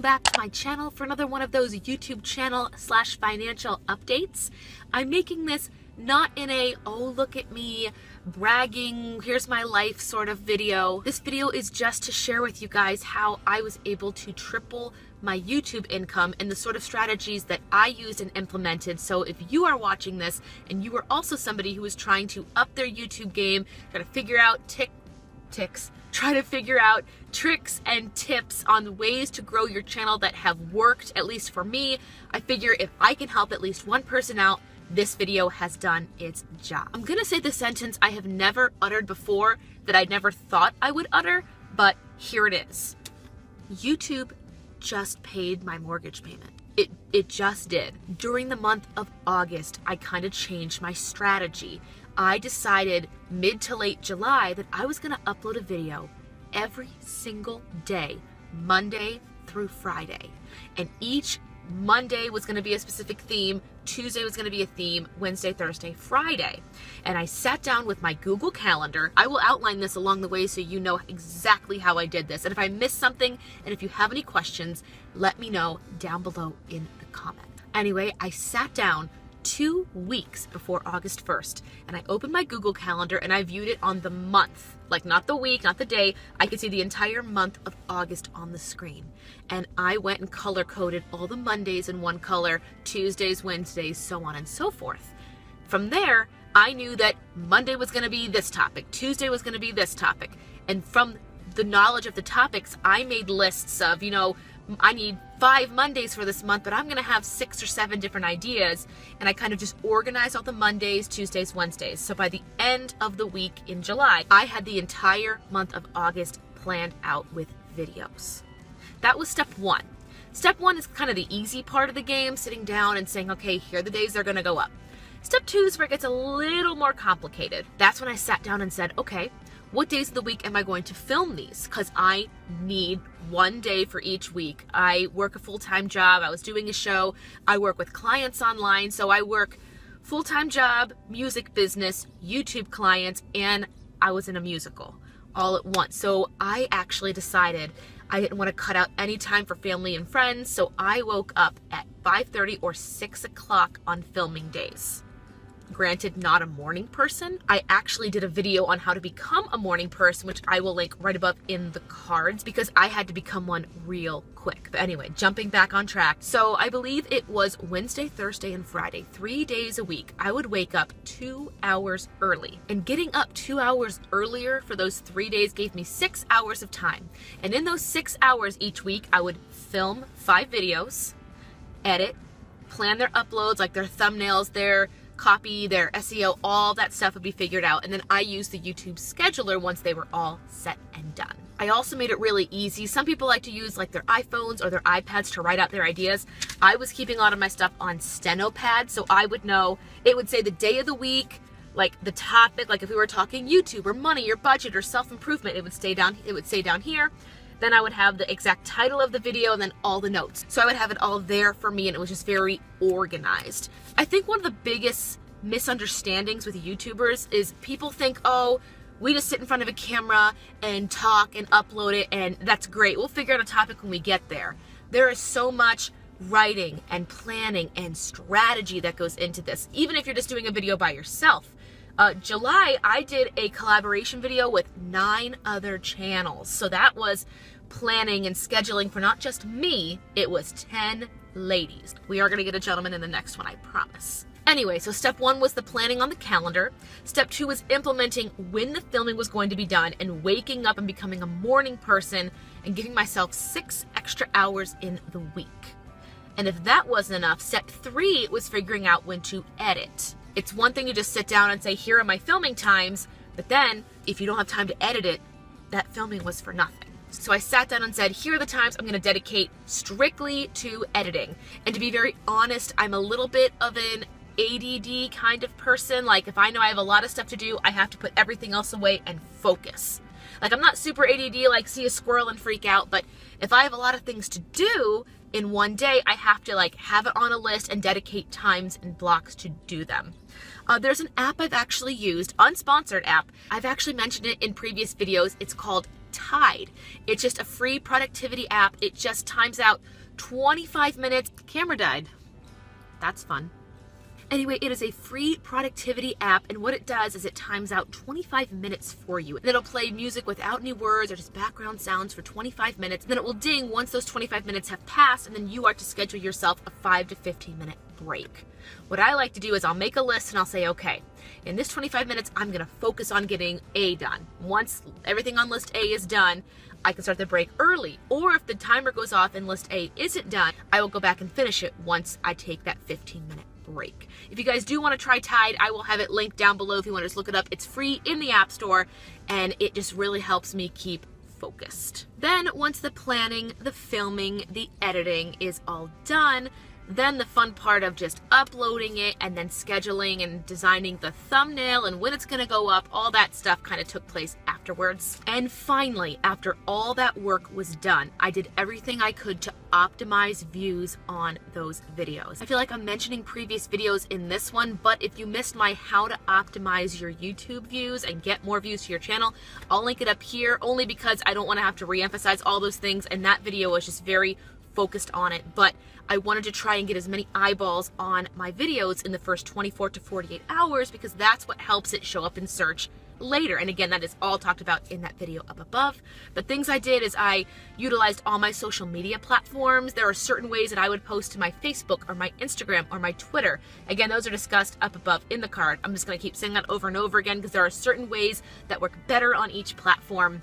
back to my channel for another one of those YouTube channel / financial updates. I'm making this not in a, oh look at me, bragging, here's my life sort of video. This video is just to share with you guys how I was able to triple my YouTube income and the sort of strategies that I used and implemented. So if you are watching this and you are also somebody who is trying to up their YouTube game, try to figure out try to figure out tricks and tips on ways to grow your channel that have worked, at least for me, I figure if I can help at least one person out, this video has done its job. I'm gonna say the sentence I have never uttered before that I never thought I would utter, but here it is. YouTube just paid my mortgage payment. It just did. During the month of August, I kind of changed my strategy. I decided mid to late July that I was gonna upload a video every single day, Monday through Friday. And each Monday was gonna be a specific theme, Tuesday was gonna be a theme, Wednesday, Thursday, Friday. And I sat down with my Google Calendar. I will outline this along the way so you know exactly how I did this. And if I missed something, and if you have any questions, let me know down below in the comment. Anyway, I sat down 2 weeks before August 1st, and I opened my Google Calendar and I viewed it on the month, like not the week, not the day. I could see the entire month of August on the screen. And I went and color coded all the Mondays in one color, Tuesdays, Wednesdays, so on and so forth. From there, I knew that Monday was going to be this topic, Tuesday was going to be this topic. And from the knowledge of the topics, I made lists of, you know, I need 5 Mondays for this month, but I'm going to have 6 or 7 different ideas. And I kind of just organized all the Mondays, Tuesdays, Wednesdays. So by the end of the week in July, I had the entire month of August planned out with videos. That was step 1. Step 1 is kind of the easy part of the game, sitting down and saying, okay, here are the days they're going to go up. Step 2 is where it gets a little more complicated. That's when I sat down and said, okay, what days of the week am I going to film these? Because I need one day for each week. I work a full-time job. I was doing a show. I work with clients online. So I work full-time job, music business, YouTube clients, and I was in a musical all at once. So I actually decided I didn't want to cut out any time for family and friends. So I woke up at 5:30 or 6 o'clock on filming days. Granted, not a morning person. I actually did a video on how to become a morning person, which I will link right above in the cards because I had to become one real quick. But anyway, jumping back on track. So I believe it was Wednesday, Thursday, and Friday, 3 days a week. I would wake up 2 hours early, and getting up 2 hours earlier for those 3 days gave me 6 hours of time. And in those 6 hours each week, I would film 5 videos, edit, plan their uploads, like their thumbnails, their copy, their SEO, all that stuff would be figured out. And then I used the YouTube scheduler once they were all set and done. I also made it really easy. Some people like to use like their iPhones or their iPads to write out their ideas. I was keeping a lot of my stuff on steno pads, so I would know, it would say the day of the week, like the topic, like if we were talking YouTube or money or budget or self-improvement, it would say down here. Then I would have the exact title of the video and then all the notes. So I would have it all there for me, and it was just very organized. I think one of the biggest misunderstandings with YouTubers is people think, oh, we just sit in front of a camera and talk and upload it, and that's great. We'll figure out a topic when we get there. There is so much writing and planning and strategy that goes into this, even if you're just doing a video by yourself. July, I did a collaboration video with 9 other channels. So that was planning and scheduling for not just me, it was 10 ladies. We are gonna get a gentleman in the next one, I promise. Anyway, so step 1 was the planning on the calendar. Step 2 was implementing when the filming was going to be done and waking up and becoming a morning person and giving myself 6 extra hours in the week. And if that wasn't enough, step 3 was figuring out when to edit. It's one thing to just sit down and say, here are my filming times, but then if you don't have time to edit it, that filming was for nothing. So I sat down and said, here are the times I'm going to dedicate strictly to editing. And to be very honest, I'm a little bit of an ADD kind of person. Like if I know I have a lot of stuff to do, I have to put everything else away and focus. Like I'm not super ADD, like see a squirrel and freak out, but if I have a lot of things to do in one day, I have to like have it on a list and dedicate times and blocks to do them. There's an app I've actually used, unsponsored app. I've actually mentioned it in previous videos. It's called Tide. It's just a free productivity app. It just times out 25 minutes. Camera died. That's fun. Anyway, it is a free productivity app, and what it does is it times out 25 minutes for you. And it'll play music without any words or just background sounds for 25 minutes. Then it will ding once those 25 minutes have passed, and then you are to schedule yourself a 5 to 15 minute break. What I like to do is I'll make a list and I'll say, okay, in this 25 minutes, I'm gonna focus on getting A done. Once everything on list A is done, I can start the break early. Or if the timer goes off and list A isn't done, I will go back and finish it once I take that 15-minute break. If you guys do want to try Tide, I will have it linked down below if you want to just look it up. It's free in the App Store, and it just really helps me keep focused. Then once the planning, the filming, the editing is all done, then the fun part of just uploading it and then scheduling and designing the thumbnail and when it's going to go up, all that stuff kind of took place afterwards. And finally, after all that work was done, I did everything I could to optimize views on those videos. I feel like I'm mentioning previous videos in this one, but if you missed my how to optimize your YouTube views and get more views to your channel, I'll link it up here only because I don't want to have to re-emphasize all those things, and that video was just very focused on it. But I wanted to try and get as many eyeballs on my videos in the first 24 to 48 hours because that's what helps it show up in search later. And again, that is all talked about in that video up above. But things I did is I utilized all my social media platforms. There are certain ways that I would post to my Facebook or my Instagram or my Twitter. Again, those are discussed up above in the card. I'm just going to keep saying that over and over again because there are certain ways that work better on each platform.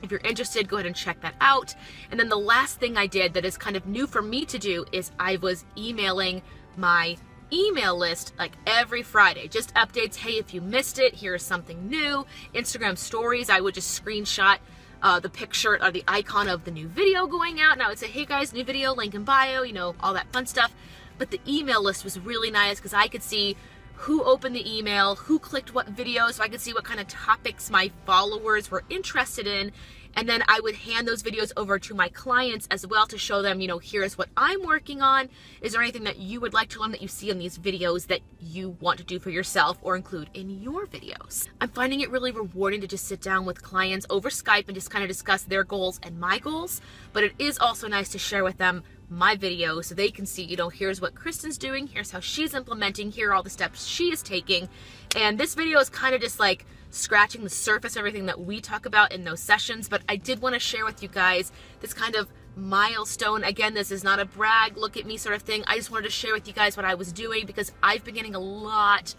If you're interested, go ahead and check that out. And then the last thing I did that is kind of new for me to do is I was emailing my email list like every Friday. Just updates. Hey, if you missed it, here's something new. Instagram stories, I would just screenshot the picture or the icon of the new video going out. And I would say, hey guys, new video, link in bio, you know, all that fun stuff. But the email list was really nice because I could see who opened the email, who clicked what video, so I could see what kind of topics my followers were interested in. And then I would hand those videos over to my clients as well to show them, you know, here's what I'm working on. Is there anything that you would like to learn that you see in these videos that you want to do for yourself or include in your videos? I'm finding it really rewarding to just sit down with clients over Skype and just kind of discuss their goals and my goals. But it is also nice to share with them my video so they can see, you know, here's what Kristen's doing, here's how she's implementing, here are all the steps she is taking. And this video is kind of just like scratching the surface of everything that we talk about in those sessions, but I did want to share with you guys this kind of milestone. Again, this is not a brag, look at me sort of thing. I just wanted to share with you guys what I was doing because I've been getting a lot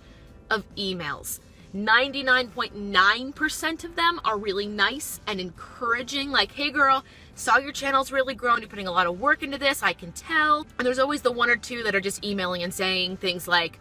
of emails. 99.9% of them are really nice and encouraging, like, hey girl, saw your channel's really grown, you're putting a lot of work into this, I can tell. And there's always the one or two that are just emailing and saying things like,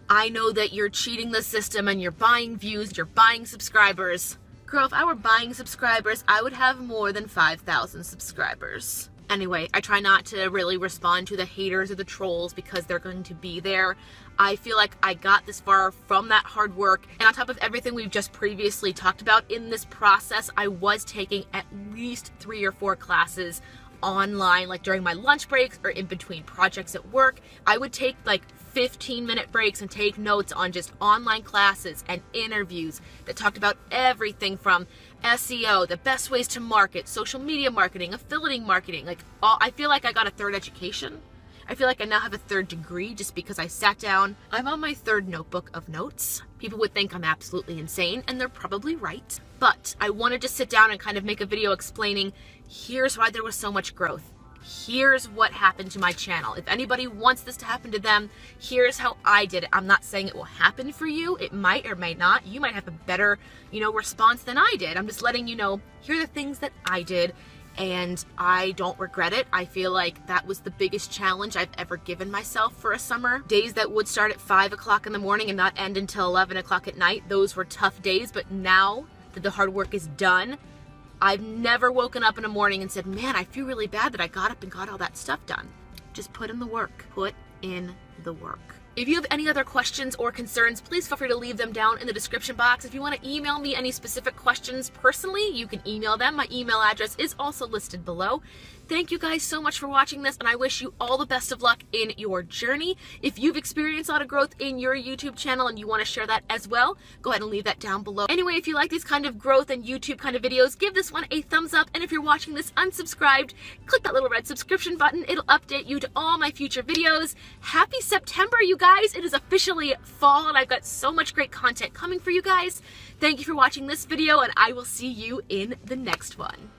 I know that you're cheating the system and you're buying views, you're buying subscribers. Girl, if I were buying subscribers, I would have more than 5,000 subscribers. Anyway, I try not to really respond to the haters or the trolls because they're going to be there. I feel like I got this far from that hard work. And on top of everything we've just previously talked about in this process, I was taking at least 3 or 4 classes online, like during my lunch breaks or in between projects at work. I would take like 15-minute breaks and take notes on just online classes and interviews that talked about everything from SEO, the best ways to market, social media marketing, affiliate marketing, like I feel like I got a third education. I feel like I now have a 3rd degree just because I sat down. I'm on my 3rd notebook of notes. People would think I'm absolutely insane, and they're probably right. But I wanted to sit down and kind of make a video explaining, here's why there was so much growth. Here's what happened to my channel. If anybody wants this to happen to them, here's how I did it. I'm not saying it will happen for you. It might or might not. You might have a better, you know, response than I did. I'm just letting you know, here are the things that I did. And I don't regret it. I feel like that was the biggest challenge I've ever given myself for a summer. Days that would start at 5 o'clock in the morning and not end until 11 o'clock at night, those were tough days. But now that the hard work is done, I've never woken up in a morning and said, man, I feel really bad that I got up and got all that stuff done. Just put in the work. Put in the work. If you have any other questions or concerns, please feel free to leave them down in the description box. If you want to email me any specific questions personally, you can email them. My email address is also listed below. Thank you guys so much for watching this, and I wish you all the best of luck in your journey. If you've experienced a lot of growth in your YouTube channel and you want to share that as well, go ahead and leave that down below. Anyway, if you like these kind of growth and YouTube kind of videos, give this one a thumbs up, and if you're watching this unsubscribed, click that little red subscription button. It'll update you to all my future videos. Happy September, you guys! It is officially fall, and I've got so much great content coming for you guys. Thank you for watching this video, and I will see you in the next one.